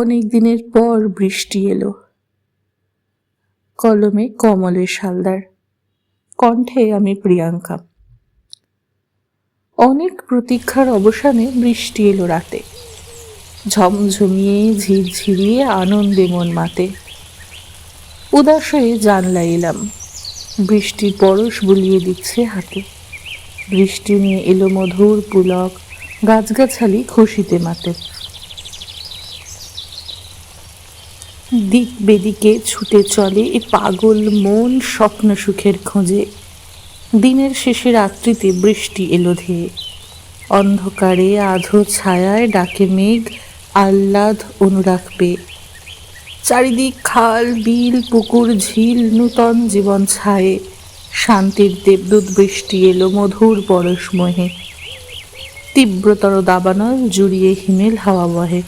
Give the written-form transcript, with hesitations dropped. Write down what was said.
অনেক দিনের পর বৃষ্টি এলো। কলমে কমলেশ হালদার, কণ্ঠে আমি প্রিয়াঙ্কা। অনেক প্রতীক্ষার অবসানে বৃষ্টি এলো রাতে, ঝমঝমিয়ে ঝিরঝিরিয়ে আনন্দে মন মাতে। উদাস হয়ে জানলা এলাম, বৃষ্টির পরশ বুলিয়ে দিচ্ছে হাতে। বৃষ্টি নিয়ে এলো মধুর পুলক, গাছগাছালি খুশিতে মাতে। দিক বেদিকে ছুটে চলে এ পাগল মন স্বপ্ন সুখের খোঁজে। দিনের শেষে রাত্রিতে বৃষ্টি এলো ধেয়ে, অন্ধকারে আধো ছায়ায় ডাকে মেঘ আহ্লাদ অনুরাগ পেয়ে। চারিদিক খাল বিল পুকুর ঝিল নূতন জীবন ছায়ে, শান্তির দেবদূত বৃষ্টি এলো মধুর পরশ মোহে। তীব্রতর দাবানল জুড়িয়ে হিমেল হাওয়া বহে।